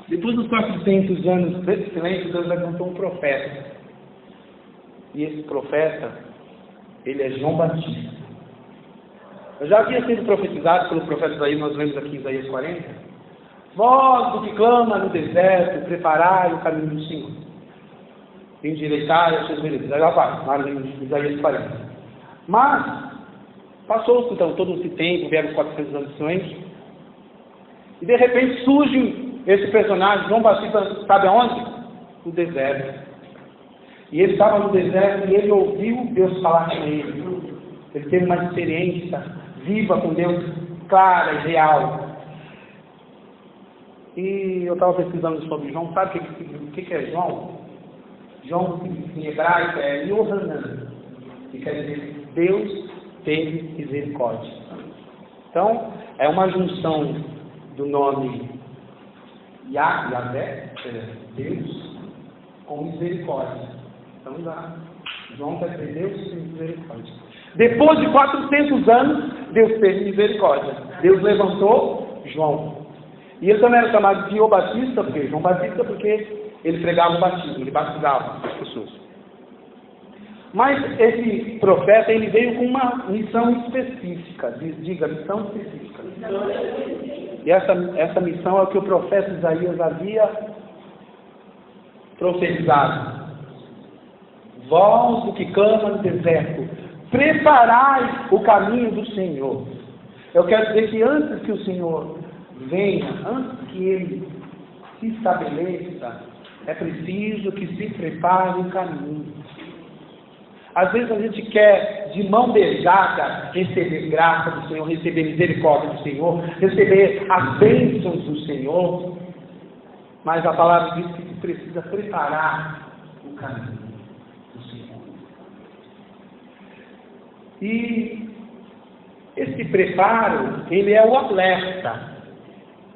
Depois dos 400 anos desse silêncio, Deus levantou um profeta. E esse profeta, ele é João Batista. Eu já havia sido profetizado pelo profeta Isaías, nós lemos aqui em Isaías 40. Voz do que clama no deserto, preparai o caminho do Senhor. Endireitai os seus veredas. Aí lá vai, lá em Isaías 40. Mas, passou-se então todo esse tempo, vieram os 400 anos de silêncio. E de repente surge esse personagem, João Batista, sabe aonde? No deserto. E ele estava no deserto e ele ouviu Deus falar com ele. Ele teve uma experiência viva com Deus, clara e real. E eu estava pesquisando sobre João. Sabe o que é João? João em hebraico é Yohanan, que quer dizer Deus teve misericórdia. Então, é uma junção do nome Yahvé, Deus, com misericórdia. Então, João quer dizer Deus tem misericórdia. Depois de 400 anos, Deus teve misericórdia. Deus levantou João. E ele também era chamado de João Batista, porque João Batista, porque ele pregava o batismo, ele batizava as pessoas. Mas esse profeta, ele veio com uma missão específica. Diga, missão específica. E essa missão é o que o profeta Isaías havia profetizado. Voz do que clama no deserto, preparai o caminho do Senhor. Eu quero dizer que antes que o Senhor venha, antes que Ele se estabeleça, é preciso que se prepare o caminho. Às vezes a gente quer, de mão beijada, receber graça do Senhor, receber misericórdia do Senhor, receber as bênçãos do Senhor, mas a palavra diz que se precisa preparar o caminho. E esse preparo, ele é o alerta.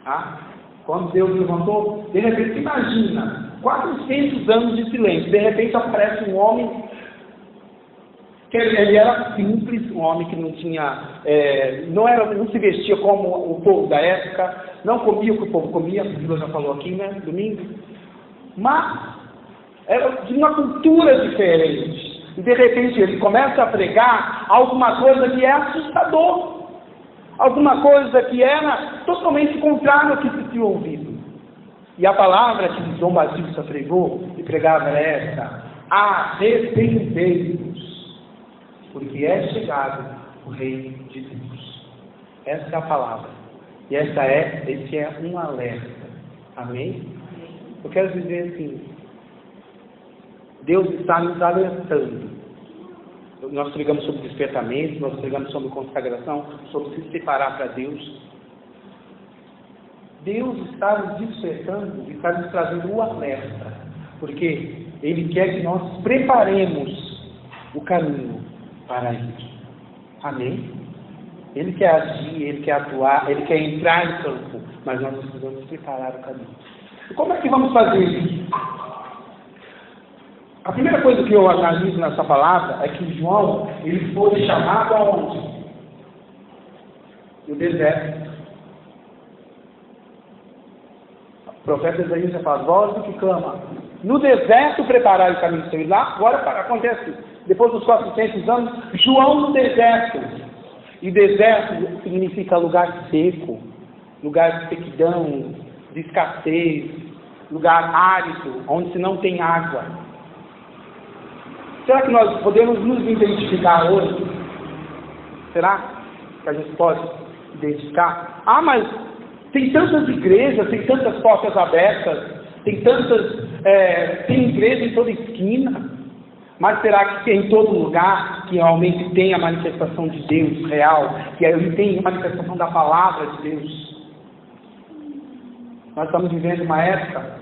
Tá? Quando Deus levantou, de repente, imagina, 400 anos de silêncio, de repente aparece um homem, que ele era simples, um homem que não tinha, não se vestia como o povo da época, não comia o que o povo comia, a Bíblia já falou aqui, né, domingo, mas era de uma cultura diferente. E de repente ele começa a pregar alguma coisa que é assustador. Alguma coisa que era totalmente contrária ao que se tinha ouvido. E a palavra que João Batista pregou e pregava era essa: arrependei-vos, porque é chegado o Rei de Deus. Essa é a palavra. E esse é um alerta. Amém? Eu quero dizer assim, Deus está nos alertando. Nós pregamos sobre despertamento, nós pregamos sobre consagração, sobre se separar para Deus. Deus está nos despertando e está nos trazendo o alerta, porque Ele quer que nós preparemos o caminho para Ele. Amém? Ele quer agir, Ele quer atuar, Ele quer entrar no campo, mas nós precisamos preparar o caminho. E como é que vamos fazer isso? A primeira coisa que eu analiso nessa palavra é que João, ele foi chamado aonde? No deserto. O profeta Isaías já fala, voz do que clama. No deserto preparar o caminho do Senhor. Lá agora acontece, depois dos 400 anos, João no deserto. E deserto significa lugar seco, lugar de sequidão, de escassez, lugar árido, onde se não tem água. Será que nós podemos nos identificar hoje? Será que a gente pode identificar? Ah, mas tem tantas igrejas, tem tantas portas abertas, tem igreja em toda esquina. Mas será que em todo lugar que realmente tem a manifestação de Deus real, que ele tem a manifestação da palavra de Deus? Nós estamos vivendo uma época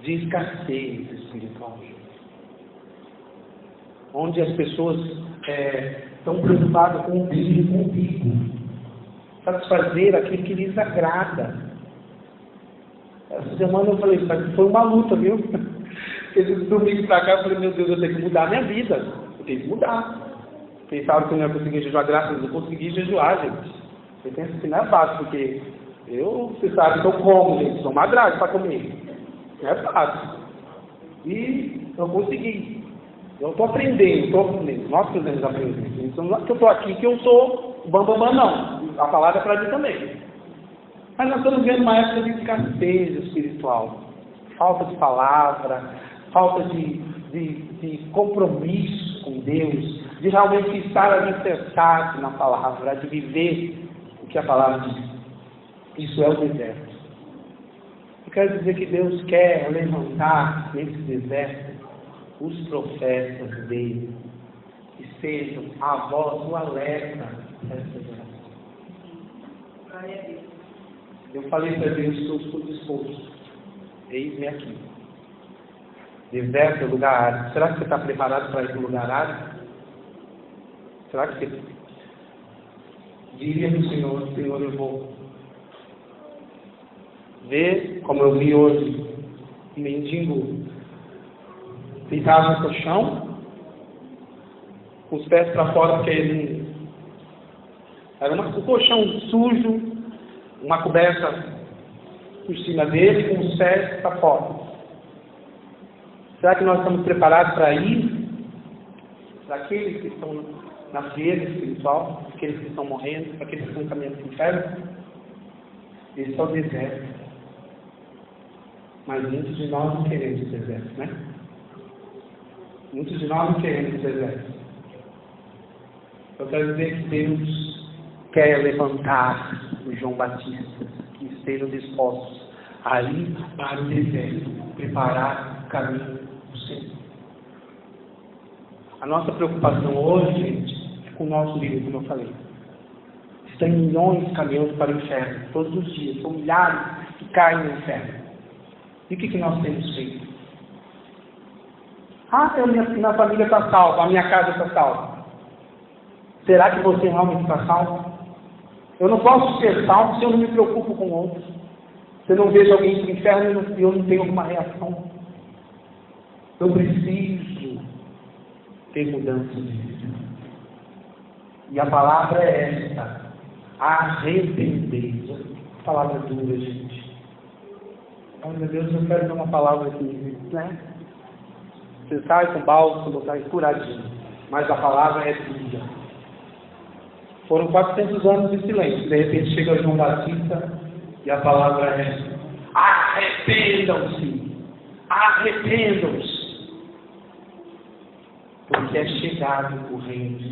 de escassez espiritual, onde as pessoas estão preocupadas com o brilho, com o bico, satisfazer aquilo que lhes agrada. Essa semana eu falei, foi uma luta, viu? Esse domingo pra cá eu falei, meu Deus, eu tenho que mudar a minha vida. Eu tenho que mudar. Pensaram que eu não ia conseguir jejuar, graças a Deus eu consegui jejuar, gente. Você pensa que não é fácil, porque Você sabe que eu como, gente, sou madrasta para comer. Não é fácil. E eu consegui. Eu estou aprendendo, nós precisamos aprender. Então, não é que eu estou aqui que eu sou bambambam, não. A palavra é para mim também. Mas nós estamos vendo uma época de escassez espiritual. Falta de palavra, falta de compromisso com Deus, de realmente estar alicerçado na palavra, de viver o que a palavra diz. Isso é o deserto. Eu quero dizer que Deus quer levantar nesse deserto os profetas dele, que sejam a voz, o alerta dessa geração. Eu falei para Deus que eu estou disposto. Eis-me aqui. Deserto é lugar árido. Será que você está preparado para ir para o lugar árido? Será que você diria para o Senhor, Senhor, eu vou ver, como eu vi hoje, um mendigo deitado no colchão, com os pés para fora, porque ele era um colchão sujo, uma coberta por cima dele, com os pés para fora. Será que nós estamos preparados para ir para aqueles que estão na frieza espiritual, aqueles que estão morrendo, para aqueles que estão caminhando para o inferno? Esse é o deserto. Mas muitos de nós não queremos o deserto, né? Muitos de nós não queremos o deserto. Eu quero dizer que Deus quer levantar os João Batistas que estejam dispostos a ir para o deserto, preparar o caminho do Senhor. A nossa preocupação hoje, gente, é com o nosso líder, como eu falei. Estão milhões caminhando para o inferno, todos os dias. São milhares que caem no inferno. E o que nós temos feito? Minha família está salva, a minha casa está salva. Será que você realmente está salvo? Eu não posso ser salvo se eu não me preocupo com outros. Se eu não vejo alguém para o inferno e eu não tenho alguma reação. Eu preciso ter mudança de vida. E a palavra é esta: arrepender. Palavra dura, gente. Ai, meu Deus, eu quero dar uma palavra aqui, né? Você sai com bálsamo, sai curadinho. Mas a palavra é dura. Foram 400 anos de silêncio. De repente chega João Batista e a palavra é: arrependam-se. Arrependam-se. Porque é chegado o reino de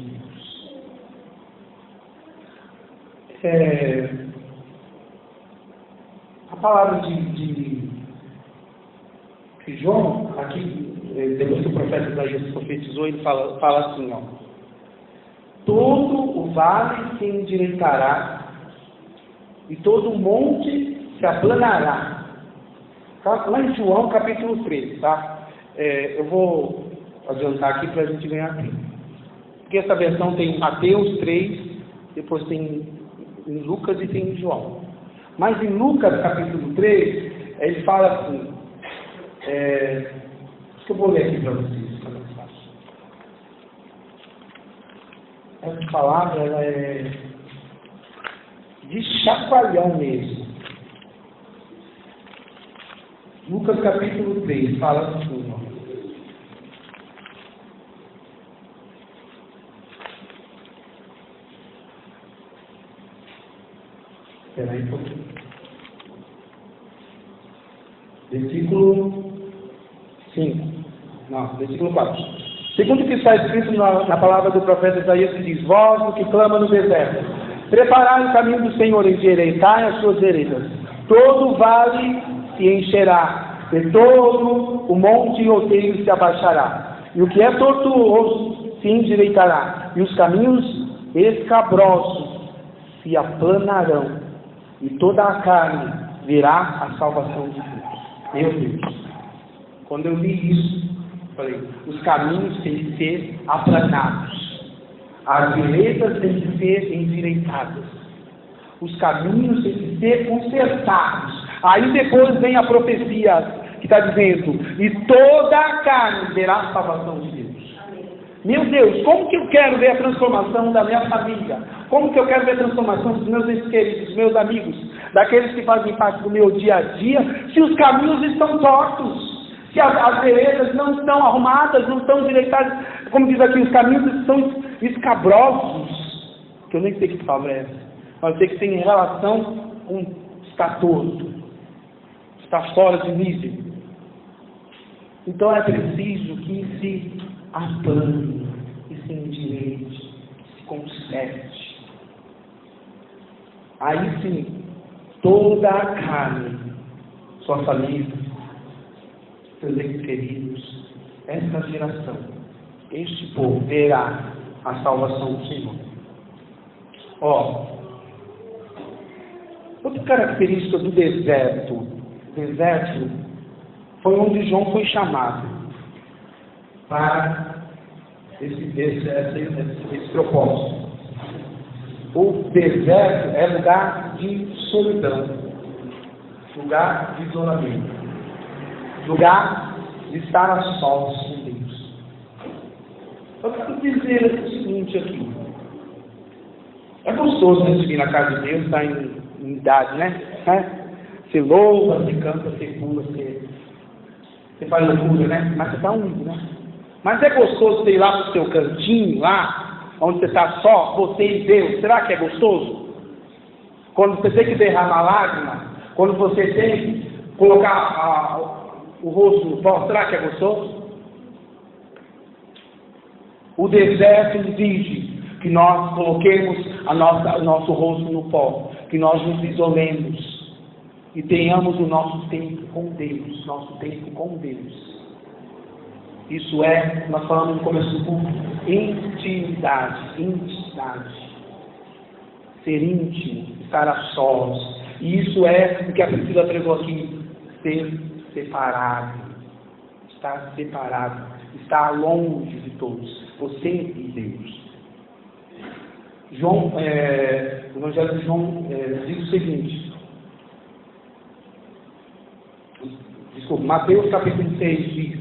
Deus. A palavra de João, aqui, depois que o profeta Isaías profetizou, ele fala assim, ó: todo o vale se endireitará e todo o monte se aplanará. Tá? Lá em João capítulo 3, tá? Eu vou adiantar aqui para a gente ganhar tempo. Porque essa versão tem em Mateus 3, depois tem em Lucas e tem em João. Mas em Lucas capítulo 3, ele fala assim, acho que eu vou ler aqui para vocês, fica mais fácil. Essa palavra ela é de chacoalhão mesmo. Lucas capítulo 3 fala assim, ó. Espera aí um pouquinho. Versículo 5. Não, versículo 4. Segundo o que está escrito na palavra do profeta Isaías, que diz: vós, o que clama no deserto, preparai o caminho do Senhor, endireitai as suas veredas. Todo o vale se encherá, e todo o monte e outeiro se abaixará. E o que é tortuoso se endireitará, e os caminhos escabrosos se aplanarão. E toda a carne verá a salvação de Deus. Meu Deus. Quando eu li isso, falei, os caminhos têm que ser aplanados. As veredas têm que ser endireitadas. Os caminhos têm que ser consertados. Aí depois vem a profecia que está dizendo: e toda a carne verá a salvação de Deus. Meu Deus, como que eu quero ver a transformação da minha família? Como que eu quero ver a transformação dos meus entes queridos, dos meus amigos? daqueles que fazem parte do meu dia a dia, se os caminhos estão tortos, se as veredas não estão arrumadas, não estão direitadas, como diz aqui, os caminhos estão escabrosos, que eu nem sei que palavra é essa, mas eu sei que tem relação com estar torto, estar fora de nível. Então é preciso que se aplane, que se endireite, que se conserte. Aí sim, toda a carne, sua família, seus entes queridos, essa geração, este povo verá a salvação do Senhor. Outra característica do deserto foi onde João foi chamado para esse propósito. O deserto é lugar de solidão, lugar de isolamento, lugar de estar a sós com Deus. Eu quero dizer o seguinte aqui. É gostoso a gente vir na casa de Deus, estar em idade, né? Você louva, você canta, você pula, você faz loucura, né? Mas você está unido, né? Mas é gostoso você ir lá para o seu cantinho, lá, onde você está só, você e Deus. Será que é gostoso? Quando você tem que derramar lágrima, quando você tem que colocar o rosto no pó, será que é gostoso? O deserto exige que nós coloquemos o nosso rosto no pó, que nós nos isolemos e tenhamos o nosso tempo com Deus, Isso é, nós falamos no começo do culto, intimidade. Ser íntimo, estar a sós. E isso é o que a Priscila pregou aqui, ser separado. Estar separado, estar longe de todos, você e Deus. O Evangelho de João diz o seguinte, Mateus capítulo 6 diz,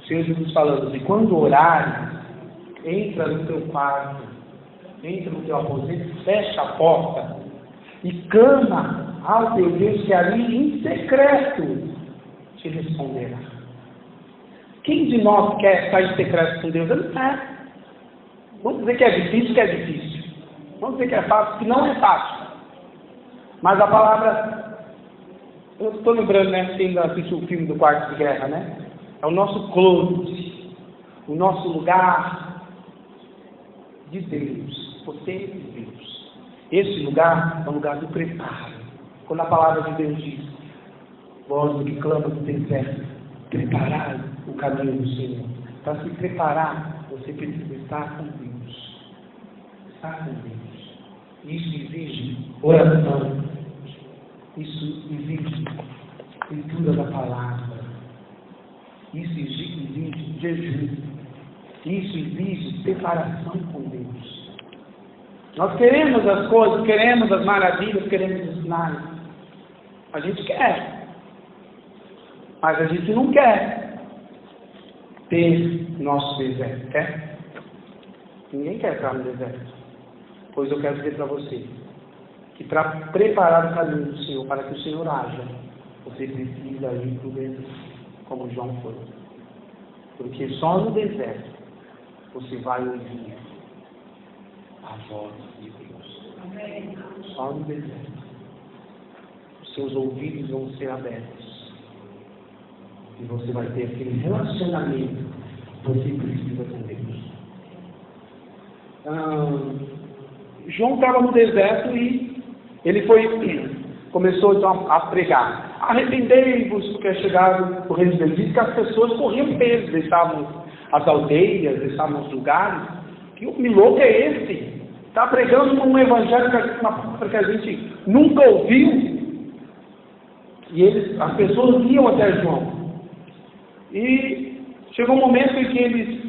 o Senhor Jesus falando assim, quando orares, entra no teu quarto, entra no teu aposento, fecha a porta e clama ao teu Deus que ali em secreto te responderá. Quem de nós quer estar em secreto com Deus? Não é. Vamos dizer que é difícil, Vamos dizer que é fácil, que não é fácil. Mas a palavra, eu estou lembrando, né? Quem ainda assistiu o filme do Quarto de Guerra, né? É o nosso closet, o nosso lugar de Deus, você e Deus. Esse lugar é o lugar do preparo. Quando a palavra de Deus diz, voz do que clama do deserto, preparar o caminho do Senhor. Para se preparar, você precisa estar com Deus. Estar com Deus. Isso exige oração. Isso exige leitura da palavra. Isso exige jejum. Isso exige separação com Deus. Nós queremos as coisas, queremos as maravilhas, queremos os sinais. A gente quer. Mas a gente não quer ter nosso deserto. Quer? Ninguém quer estar no deserto. Pois eu quero dizer para você que para preparar o caminho do Senhor, para que o Senhor haja, você precisa ir para o deserto, como João foi. Porque só no deserto você vai ouvir a voz de Deus. Amém. Só no deserto. Os seus ouvidos vão ser abertos. E você vai ter aquele relacionamento que você precisa com Deus. João estava no deserto e ele começou então a pregar. Arrependei-vos, porque é chegado o reino de Deus. Diz que as pessoas corriam peso, deixavam as aldeias, deixavam os lugares. Que louco é esse? Está pregando um evangelho que a gente nunca ouviu. E as pessoas iam até João. E chegou um momento em que eles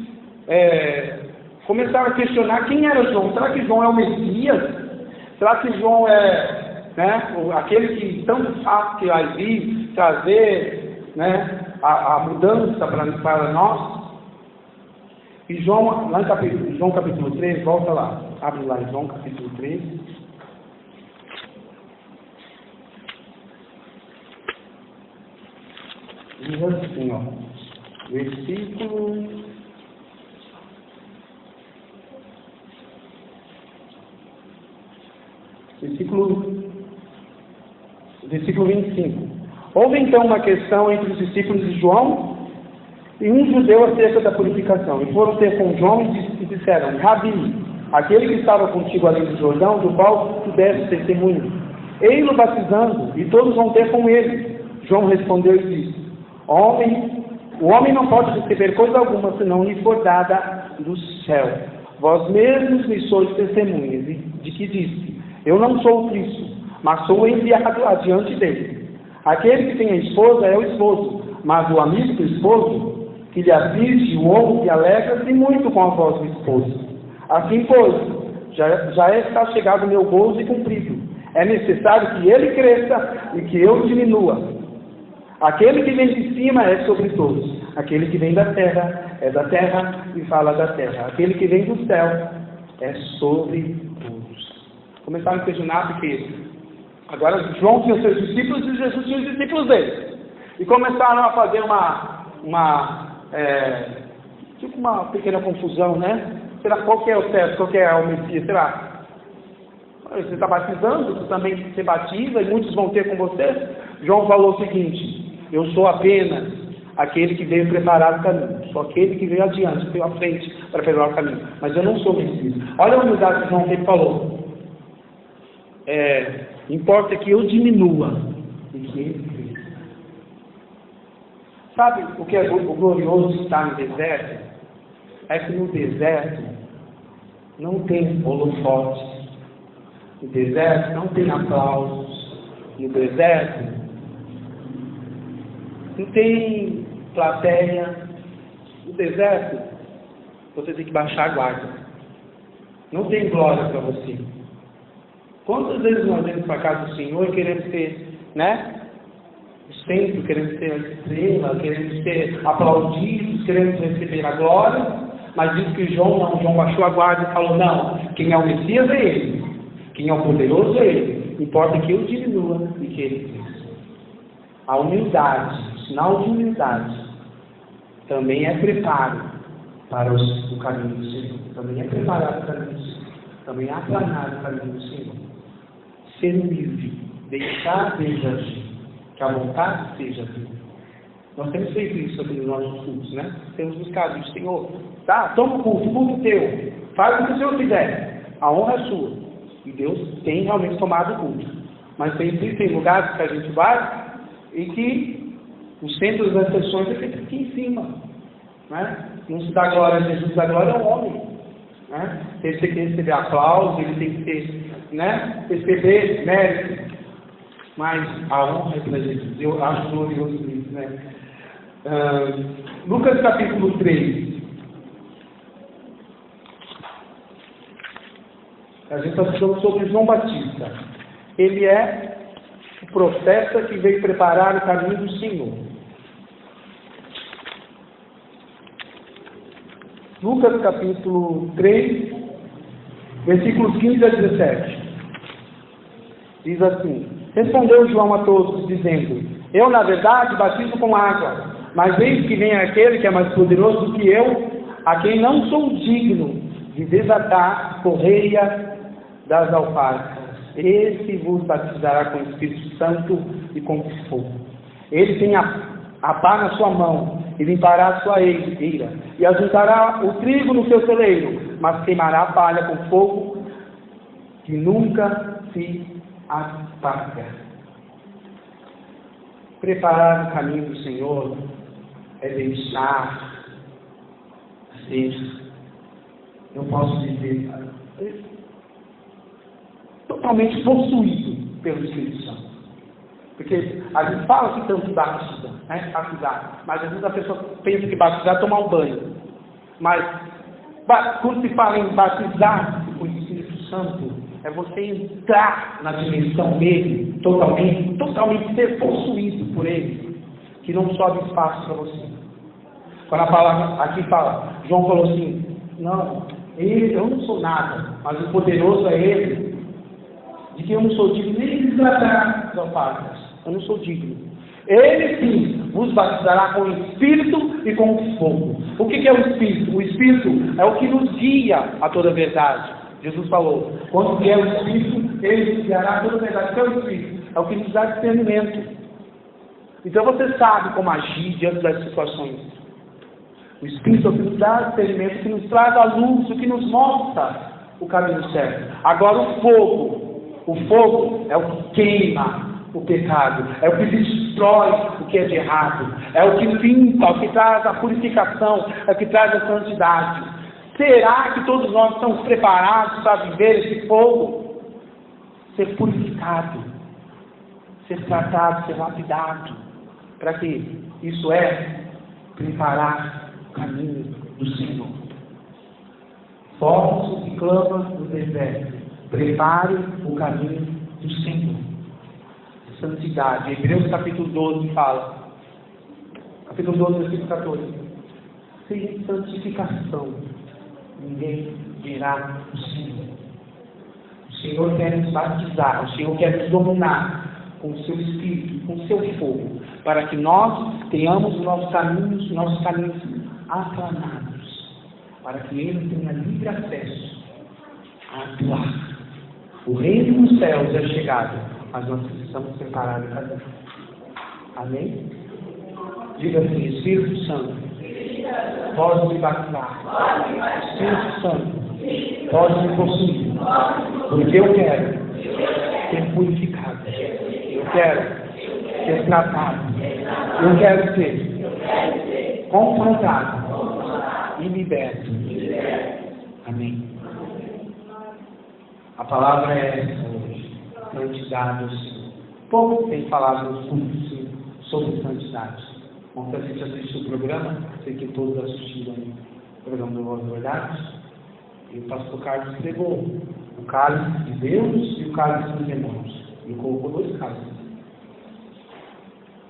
começaram a questionar quem era João. Será que João é o Messias? Será que João é aquele que tanto faz que vai vir trazer a mudança para nós? E João, lá em João capítulo 3, volta lá. Abre lá em João capítulo 3. Diz assim, ó, versículo 25. Houve então uma questão entre os discípulos de João e um judeu acerca da purificação. E foram ter com João e disseram: Rabi, aquele que estava contigo além do Jordão, do qual tu deste testemunho, ei-lo batizando, e todos vão ter com ele. João respondeu e disse: o homem não pode receber coisa alguma, senão lhe for dada do céu. Vós mesmos me sois testemunhas de que disse: eu não sou o Cristo, mas sou enviado adiante dele. Aquele que tem a esposa é o esposo, mas o amigo do esposo, que lhe assiste, o ouve, alegra-se muito com a voz do esposo. Assim, pois, já está chegado o meu gozo e cumprido. É necessário que ele cresça e que eu diminua. Aquele que vem de cima é sobre todos. Aquele que vem da terra é da terra e fala da terra. Aquele que vem do céu é sobre todos. Começaram a questionar porque agora João tinha seus discípulos e Jesus tinha os discípulos dele. E começaram a fazer uma pequena confusão, né? Será qual que é o certo, qual que é o Messias? Será? Você está batizando, você também se batiza e muitos vão ter com você? João falou o seguinte: eu sou apenas aquele que veio preparar o caminho. Sou aquele que veio adiante, veio à frente para preparar o caminho. Mas eu não sou Messias. Olha a humildade que João sempre falou. Importa que eu diminua e que ele cresça. Sabe o que é o glorioso de estar no deserto? É que no deserto não tem holofote. No deserto não tem aplausos. No deserto não tem plateia. No deserto você tem que baixar a guarda. Não tem glória para você. Quantas vezes nós vamos para a casa do Senhor e queremos ser, o centro, queremos ser a estrela, queremos ser aplaudidos, queremos receber a glória, mas diz que João baixou a guarda e falou: não, quem é o Messias é ele, quem é o poderoso é ele, importa que eu diminua e que ele cresça. A humildade, o sinal de humildade, também é preparo para o caminho do Senhor, também é preparar o caminho do Senhor, também é aplanar o caminho do Senhor. Ser humilde, deixar Deus agir, que a vontade seja feita. Nós temos feito isso aqui nos nossos cultos, né? Temos buscado o Senhor, toma o culto teu, faz o que o Senhor quiser, a honra é sua. E Deus tem realmente tomado o culto. Mas tem lugares que a gente vai e que o centro das sessões é feito aqui em cima, né? Não se dá glória a Jesus, dá glória ao homem, né? Ele tem que receber aplausos, ele tem que ter, receber mérito, mas a honra é para Jesus. Eu acho glorioso isso, né? Lucas capítulo 3. A gente está falando sobre João Batista. Ele é o profeta que veio preparar o caminho do Senhor. Lucas capítulo 3, versículos 15 a 17. Diz assim: respondeu João a todos, dizendo: eu, na verdade, batizo com água, mas eis que vem aquele que é mais poderoso do que eu, a quem não sou digno de desatar a correia das alparcas. Esse vos batizará com o Espírito Santo e com fogo. Ele tem a pá na sua mão, e limpará a sua eira, e ajuntará o trigo no seu celeiro, mas queimará a palha com fogo, que nunca se apaga. Preparar o caminho do Senhor é deixar ser, eu posso dizer, totalmente possuído pelo Espírito Santo. Porque a gente fala que tanto batizar, batizar, mas às vezes a pessoa pensa que batizar é tomar um banho. Mas quando se fala em batizar com o Espírito Santo, é você entrar na dimensão dele, totalmente ser possuído por ele, que não sobe espaço para você. Quando a palavra aqui fala, João falou assim: não, eu não sou nada, mas o poderoso é ele, de que eu não sou digno nem de tratar as alparcas. Eu não sou digno. Ele sim vos batizará com o Espírito e com o fogo. O que é o Espírito? O Espírito é o que nos guia a toda a verdade. Jesus falou, quando vier o Espírito, Ele nos guiará a toda a verdade. O que é o Espírito? É o que nos dá discernimento. Então você sabe como agir diante das situações. O Espírito é o que nos dá discernimento, o que nos traz a luz, o que nos mostra o caminho certo. Agora o fogo é o que queima o pecado, é o que destrói o que é de errado, é o que limpa, é o que traz a purificação, é o que traz a santidade. Será que todos nós estamos preparados para viver esse fogo? Ser purificado, ser tratado, ser lapidado. Para quê? Isso é preparar o caminho do Senhor. Forte e clama no deserto. Prepare o caminho do Senhor. Santidade. Hebreus capítulo 12 fala. Capítulo 12, versículo 14. Sem santificação, ninguém verá o Senhor. O Senhor quer nos batizar. O Senhor quer nos dominar com o seu Espírito, com o seu fogo, para que nós tenhamos os nossos caminhos aplanados, para que Ele tenha livre acesso a atuar. O reino dos céus é chegado, mas nós precisamos preparar o caminho. Amém? Diga assim, Espírito Santo, pode me batizar. Espírito Santo, pode me possuir, porque eu quero ser purificado. Eu quero ser tratado. Eu quero ser confrontado e liberto. Amém. A palavra é essa hoje. Santidade do Senhor. Pouco tem falado nos cultos sobre santidade. Ontem a gente assistiu o programa, sei que todos assistiram o programa do Voz da Verdade, e o pastor Carlos pregou o cálice de Deus e o cálice dos demônios. Ele colocou 2 cálices.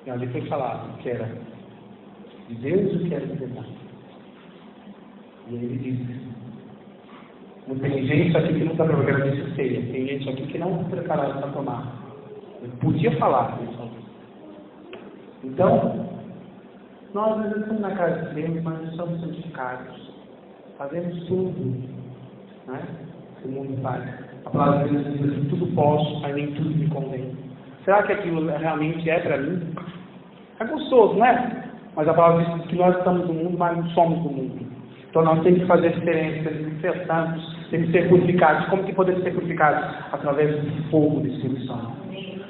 E ali foi falado que era de Deus e o que era de demônios. E ele disse, não tem gente aqui que não está preparado de ceia, tem gente aqui que não está preparado para tomar. Ele podia falar, pessoal. Então, nós às vezes estamos na casa de Deus, mas não somos santificados. Fazemos tudo, né? O mundo faz. A palavra de Deus diz assim, tudo posso, mas nem tudo me convém. Será que aquilo realmente é para mim? É gostoso, não é? Mas a palavra diz que nós estamos no mundo, mas não somos do mundo. Então nós temos que fazer a diferença, temos que ser santos, temos que ser purificados. Como que podemos ser purificados? Através do fogo do Espírito Santo.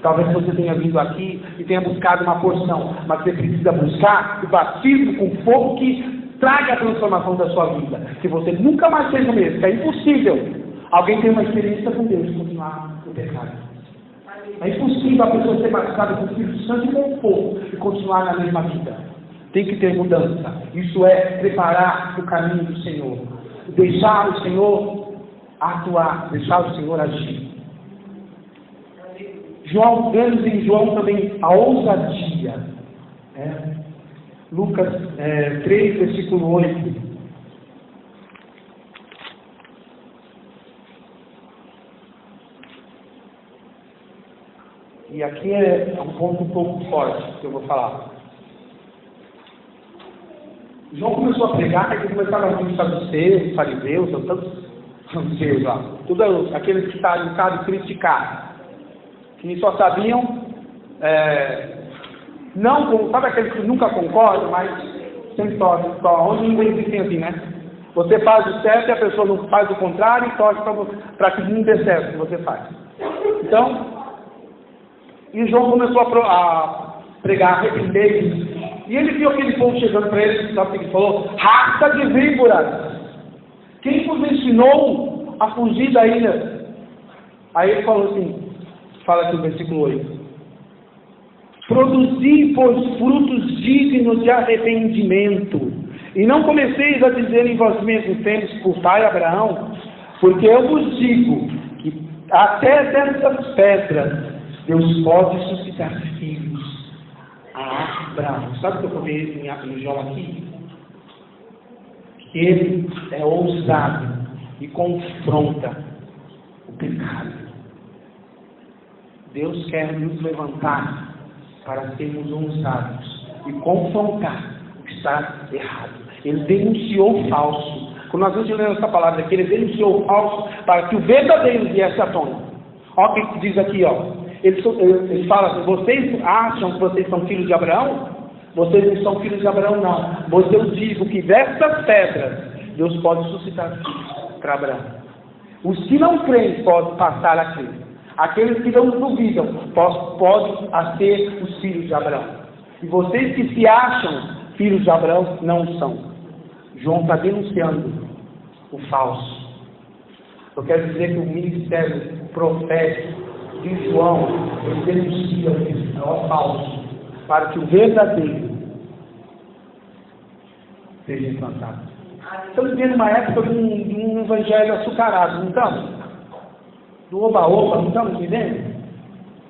Talvez você tenha vindo aqui e tenha buscado uma porção, mas você precisa buscar o batismo com fogo que traga a transformação da sua vida. Que você nunca mais seja o mesmo, que é impossível alguém ter uma experiência com Deus e continuar no pecado. É impossível a pessoa ser batizada com o Espírito Santo e com fogo e continuar na mesma vida. Tem que ter mudança. Isso é preparar o caminho do Senhor. Deixar o Senhor atuar, deixar o Senhor agir. João, vemos em João também a ousadia. Lucas 3, versículo 8. E aqui é um ponto um pouco forte que eu vou falar. João começou a pregar, e começaram a vir os saduceus, fariseus, tantos saduceus lá. Todos aqueles que estavam em casa de criticar. Que só sabiam, sabe aqueles que nunca concordam, mas sempre torcem, onde ninguém existe assim, né? Você faz o certo e a pessoa não faz o contrário e torce para que não dê certo o que você faz. Então, e João começou a pregar, arrepender isso. E ele viu aquele povo chegando para ele, sabe o que ele falou? Raça de víboras! Quem vos ensinou a fugir da ilha? Aí ele falou assim, fala aqui no versículo 8. Produzi, pois, frutos dignos de arrependimento, e não comeceis a dizer em vós mesmos, temos por pai Abraão, porque eu vos digo que até dessas pedras Deus pode suscitar filhos a Abraão. Sabe o que eu falei em João aqui? Que ele é ousado e confronta o pecado. Deus quer nos levantar para sermos honrados e confrontar o que está errado. Ele denunciou o falso. Quando nós estamos lendo essa palavra aqui, ele denunciou o falso para que o verdadeiro viesse à tona. Olha o que diz aqui, ó. Ele fala assim: vocês acham que vocês são filhos de Abraão? Vocês não são filhos de Abraão, não. Mas eu digo que dessas pedras Deus pode suscitar filhos para Abraão. Os que não creem podem passar a crer. Aqueles que não duvidam podem ser os filhos de Abraão. E vocês que se acham filhos de Abraão, não são. João está denunciando o falso. Eu quero dizer que o ministério profético de João, ele denuncia o falso, para que o verdadeiro seja implantado. Estamos vivendo uma época de um evangelho açucarado, não estamos? Do oba-oba, não estamos vivendo?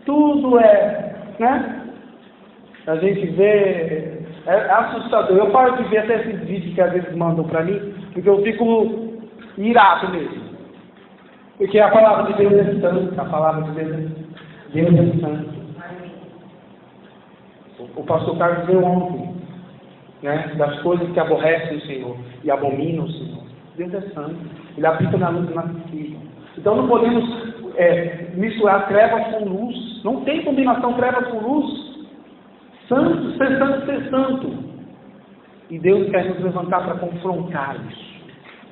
Tudo né? A gente vê, é assustador. Eu paro de ver até esses vídeos que às vezes mandam para mim, porque eu fico irado mesmo. Porque a palavra de Deus é santa, a palavra de Deus é santa. O pastor Carlos veio ontem, né, das coisas que aborrecem o Senhor e abominam o Senhor. Deus é santo, Ele habita na luz e na tristeza. Então não podemos misturar trevas com luz. Não tem combinação trevas com luz. Santo, ser santo. E Deus quer nos levantar para confrontar isso,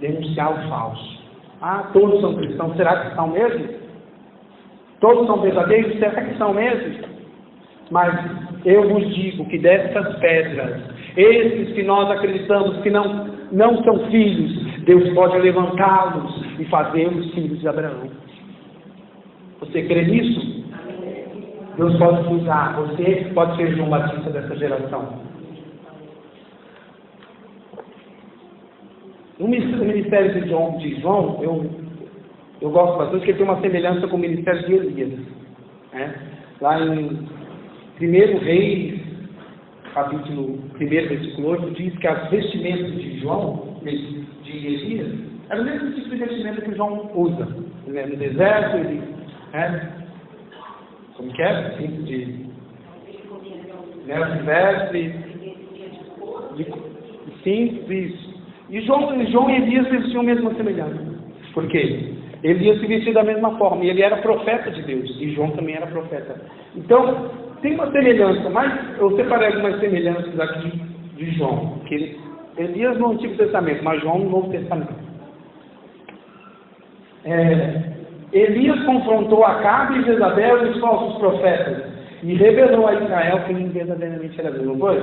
denunciar o falso. Ah, todos são cristãos, será que são mesmo? Todos são verdadeiros, será que são mesmo? Mas eu vos digo que dessas pedras, esses que nós acreditamos que não são filhos, Deus pode levantá-los e fazê-los filhos de Abraão. Você crê nisso? Deus pode te usar, você pode ser João Batista dessa geração. O ministério de João, eu gosto bastante, porque ele tem uma semelhança com o ministério de Elias. Né? Lá em 1 Reis, capítulo 1, versículo 8, diz que as vestimentas de Elias, era o mesmo tipo de vestimenta que João usa. Ele é no deserto, ele como que é? Se veste simples. E João e Elias eles tinham a mesma semelhança. Por quê? Elias se vestia da mesma forma, e ele era profeta de Deus, e João também era profeta. Então, tem uma semelhança, mas eu separei algumas semelhanças aqui de João, que Elias no Antigo Testamento, mas João no Novo Testamento. Elias confrontou Acabe e Jezabel e os falsos profetas, e revelou a Israel que ele verdadeiramente era Deus. Não foi?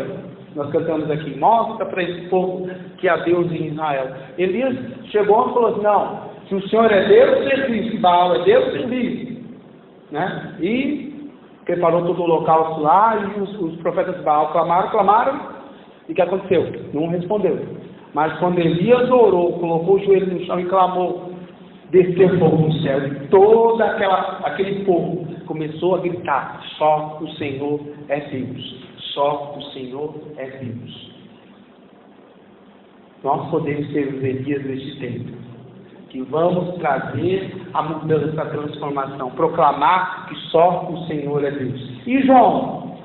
Nós cantamos aqui: mostra para esse povo que há Deus em Israel. Elias chegou e falou assim: não, se o Senhor é Deus, serviu. Se Baal é Deus, serviu. Né? E preparou todo o holocausto lá, e os profetas de Baal clamaram, e o que aconteceu? Não respondeu. Mas quando Elias orou, colocou o joelho no chão e clamou, desceu fogo no céu, e todo aquele povo começou a gritar: só o Senhor é Deus. Só o Senhor é Deus. Nós podemos ser os Elias deste tempo, que vamos trazer a mudança, a transformação, proclamar que só o Senhor é Deus. E João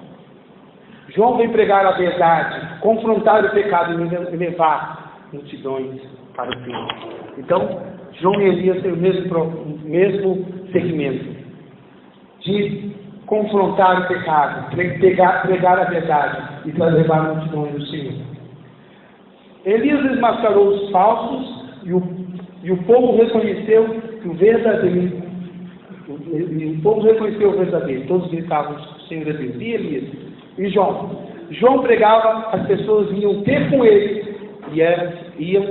vem pregar a verdade, confrontar o pecado e levar multidões para o Senhor. Então, João e Elias têm o mesmo segmento de confrontar o pecado, pregar a verdade e levar multidões do Senhor. Elias desmascarou os falsos e o povo reconheceu que o verdadeiro. O povo reconheceu o verdadeiro. Todos gritavam: o Senhor é Deus. E Elias? E João? João pregava, as pessoas iam ter com ele e iam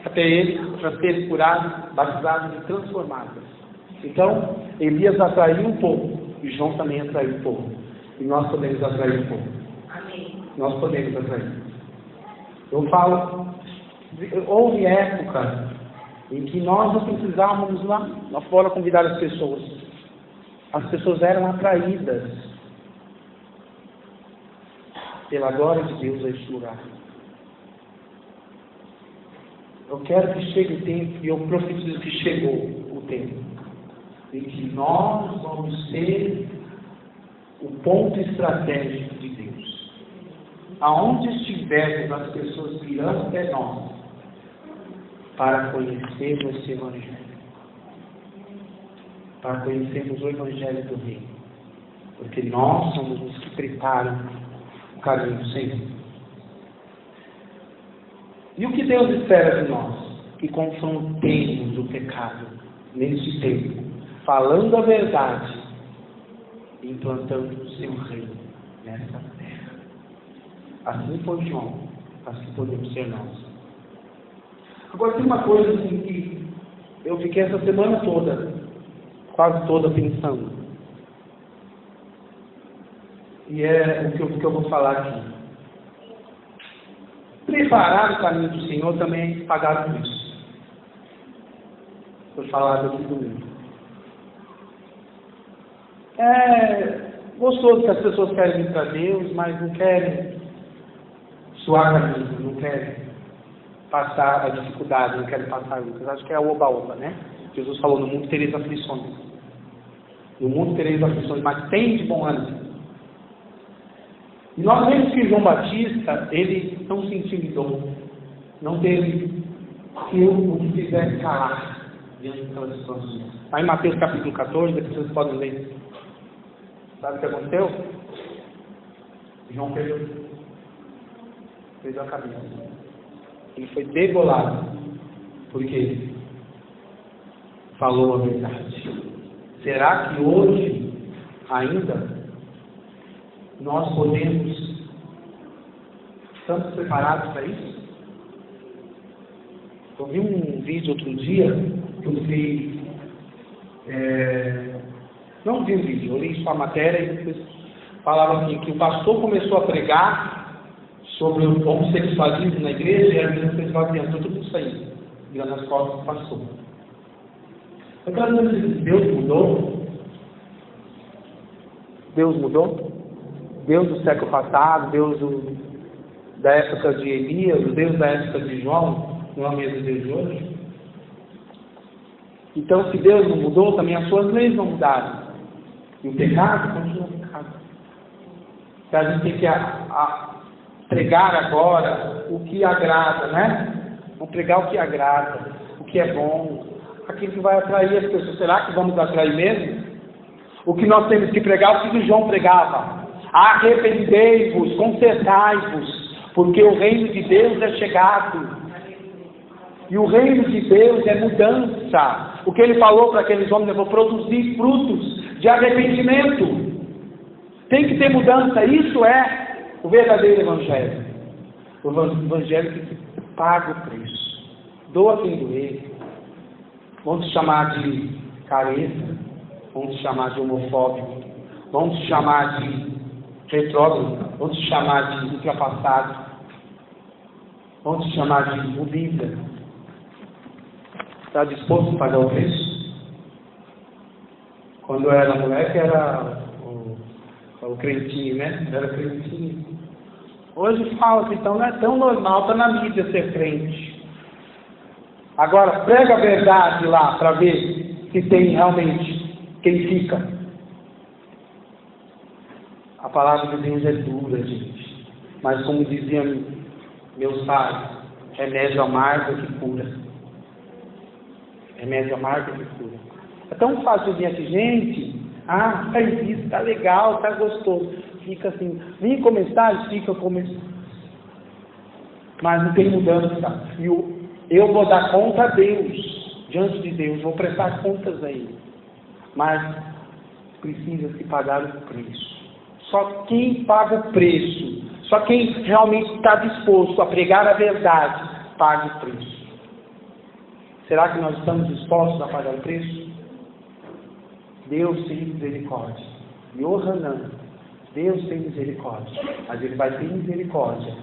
até ele para serem curados, batizados e transformados. Então, Elias atraiu o povo. E João também atraiu o povo. E nós podemos atrair o povo. Amém. Nós podemos atrair. Eu falo, houve época em que nós não precisávamos lá fora convidar as pessoas. As pessoas eram atraídas pela glória de Deus a este lugar. Eu quero que chegue o tempo, e eu profetizo que chegou o tempo, em que nós vamos ser o ponto estratégico de Deus. Aonde estivermos, as pessoas virão até nós para conhecermos esse Evangelho. Para conhecermos o Evangelho do Reino. Porque nós somos os que preparam o caminho do Senhor. E o que Deus espera de nós? Que confrontemos o pecado neste tempo, falando a verdade, implantando o seu reino nessa terra. Assim foi João, assim podemos ser nós. Agora tem uma coisa assim que eu fiquei essa semana toda, quase toda pensando. E é o que eu vou falar aqui. Preparar o caminho do Senhor também é pagar por isso. Foi falado aqui domingo. É gostoso que as pessoas querem vir para Deus, mas não querem suar a camisa, não querem passar a dificuldade, não querem passar a luta. Acho que é a oba-oba, né? Jesus falou, no mundo tereis aflições. No mundo tereis aflições, mas tem de bom ânimo. E nós vemos que João Batista, ele não se intimidou, não teve o que fizesse calar diante daquelas situações. Aí em Mateus capítulo 14, depois vocês podem ler. Sabe o que aconteceu? João fez a cabeça. Ele foi degolado. Porque falou a verdade. Será que hoje ainda nós podemos, estamos preparados para isso? Eu vi um vídeo outro dia que eu fiz, não vi um vídeo, eu li só a matéria e depois falava assim, que o pastor começou a pregar sobre o homossexualismo na igreja e a igreja foi esvaziando, todo mundo saindo, virando as costas do pastor. Eu quero dizer que Deus mudou? Deus mudou? Deus do século passado, Deus da época de Elias, o Deus da época de João, não é o mesmo Deus de hoje? Então, se Deus não mudou, também as suas leis não mudaram. E o pecado continua pecado. Então, a gente tem que pregar agora o que agrada, né? Vamos pregar o que agrada, o que é bom, aquilo que vai atrair as pessoas. Será que vamos atrair mesmo? O que nós temos que pregar, o que João pregava. Arrependei-vos, consertai-vos, porque o reino de Deus é chegado. E o reino de Deus é mudança. O que ele falou para aqueles homens, eu vou produzir frutos de arrependimento. Tem que ter mudança. Isso é o verdadeiro evangelho. O evangelho que paga o preço. Doa quem doer. Vão te chamar de careta, vão te chamar de homofóbico, vão te chamar de retrógrado, vão te chamar de ultrapassado, vão te chamar de budista. Está disposto a pagar o preço? Quando eu era moleque, era o crentinho, né? Era crentinho. Hoje fala que então não é tão normal, está na mídia ser crente. Agora, prega a verdade lá, para ver se tem realmente quem fica. A palavra de Deus é dura, gente. Mas como diziam meus pais, remédio amargo que cura. Remédio amargo que cura. É tão fácil vir aqui, gente. Faz isso, tá legal, tá gostoso. Fica assim, vem começar, fica começando. Mas não tem mudança. E eu vou dar conta a Deus, diante de Deus, vou prestar contas a Ele. Mas precisa se pagar o preço. Só quem paga o preço, só quem realmente está disposto a pregar a verdade, paga o preço. Será que nós estamos dispostos a pagar o preço? Deus tem misericórdia. Yohanan, Deus tem misericórdia. Mas Ele vai ter misericórdia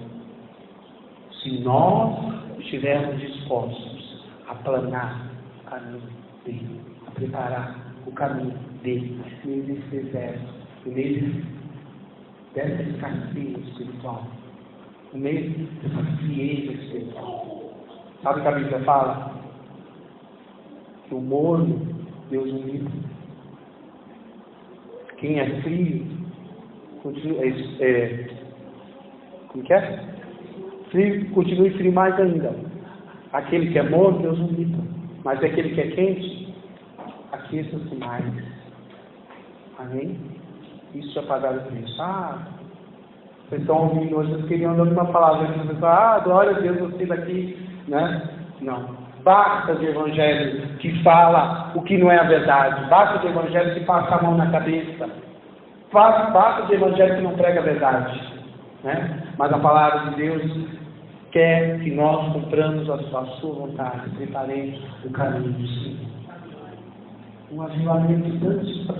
se nós estivermos dispostos a planar o caminho dele, a preparar o caminho dele, no meio desse deserto, no meio dessa escassez espiritual, no meio dessa frieza espiritual. Sabe o que a Bíblia fala? Que o morno, Deus humilha. Quem é frio, como que é? Frio, continue frio mais ainda. Aquele que é morno, Deus vomita. Mas aquele que é quente, aqueça-se mais. Amém? Isso é pagar o preço. Vocês estão ouvindo hoje, vocês queriam dar uma palavra. Vocês falam, glória a Deus, você daqui, né? Não. Basta de evangelho que fala o que não é a verdade. Basta de evangelho que passa a mão na cabeça. Basta de evangelho que não prega a verdade. Né? Mas a palavra de Deus quer que nós compramos a sua vontade, preparemos o caminho do Senhor. Um avivamento,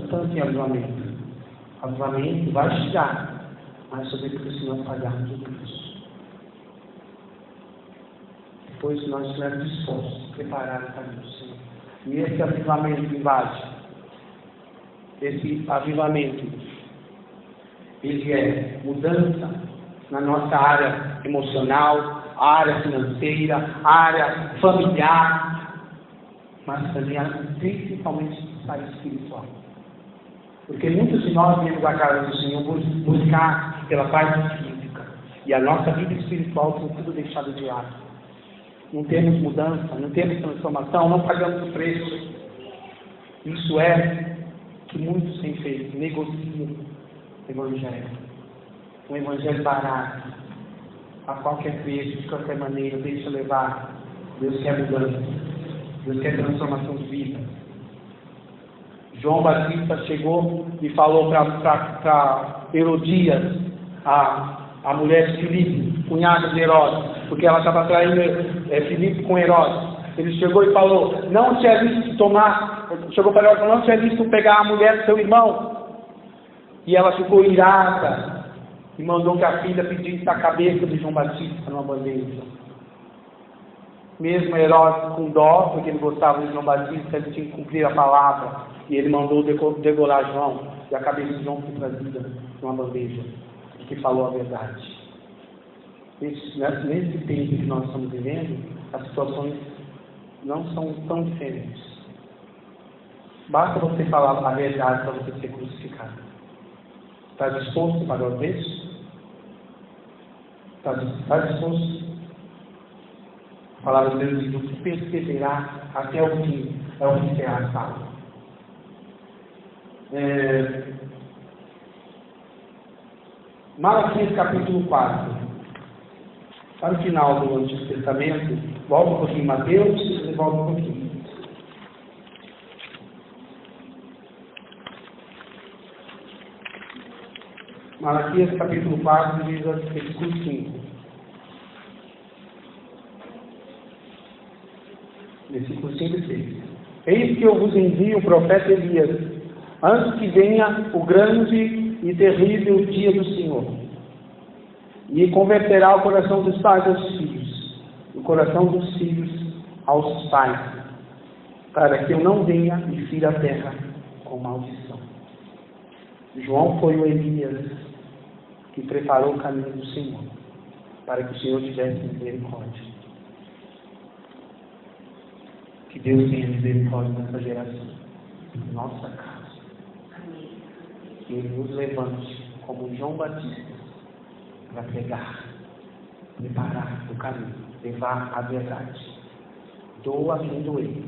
tanto em avivamento. Avivamento vai chegar, mas sobretudo se nós pagarmos o preço. Depois que nós estivermos dispostos a preparar o caminho do Senhor. E esse avivamento invade. Esse avivamento, ele é mudança na nossa área emocional, área financeira, área familiar, mas também principalmente na área espiritual. Porque muitos de nós viemos à casa do Senhor buscar pela parte física, e a nossa vida espiritual tem tudo deixado de lado. Não temos mudança, não temos transformação, não pagamos o preço. Isso é que muitos têm feito, negociam o Evangelho. Um Evangelho barato, a qualquer preço, de qualquer maneira, deixa levar. Deus quer mudança, Deus quer transformação de vida. João Batista chegou e falou para Herodias, a mulher de Filipe, cunhada de Herodes, porque ela estava traindo Filipe com Herodes. Ele chegou e falou, não te é lícito tomar, chegou para Herodes, não te é lícito pegar a mulher do seu irmão. E ela ficou irada e mandou que a filha pedisse a cabeça de João Batista numa bandeja. Mesmo Herodes com dó, porque ele gostava de João Batista, ele tinha que cumprir a palavra. E ele mandou degolar João, e a cabeça de João foi trazida numa bandeja, que falou a verdade. Nesse tempo que nós estamos vivendo, as situações não são tão diferentes. Basta você falar a verdade para você ser crucificado. Está disposto a pagar o preço? Está disposto? A palavra de Deus diz: o que perseverar até o fim é o que será salvo. Malaquias capítulo 4. Está no final do Antigo Testamento. Volta um pouquinho em Mateus e volta um pouquinho. Malaquias capítulo 4 diz versículo 5. Versículo 5 e 6. Eis que eu vos envio o profeta Elias, antes que venha o grande e terrível dia do Senhor, e converterá o coração dos pais aos filhos, o coração dos filhos aos pais, para que eu não venha e fira a terra com maldição. João foi o Elias que preparou o caminho do Senhor, para que o Senhor tivesse misericórdia. Que Deus tenha misericórdia nessa geração, nossa casa. Que Ele nos levante como João Batista para pregar, preparar o caminho, levar a verdade. Doa quem doer,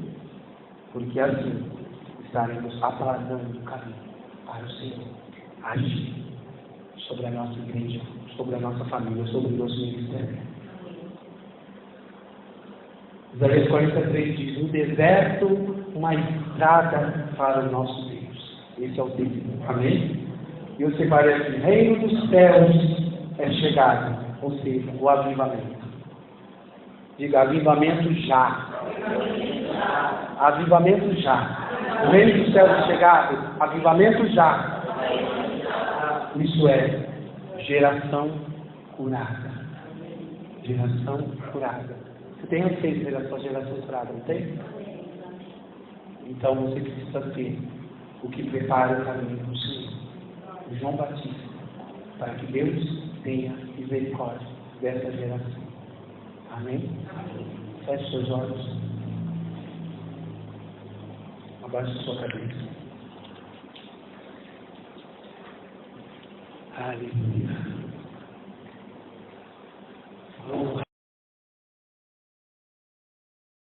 porque assim estaremos apaladando o caminho para o Senhor agir sobre a nossa igreja, sobre a nossa família, sobre o nosso ministério. Isaías 43 diz: no deserto, uma estrada para o nosso Deus. Esse é o texto. Amém? E eu separei aqui: reino dos céus é chegado, ou seja, o avivamento. Diga: avivamento já. Avivamento já. O reino dos céus é chegado, avivamento já. Isso é geração curada. Geração curada. Você tem receio pela sua geração curada, não tem? Então você precisa ter o que prepara o caminho do Senhor. João Batista, para que Deus tenha misericórdia dessa geração. Amém? Feche seus olhos. Abaixe sua cabeça. Aleluia.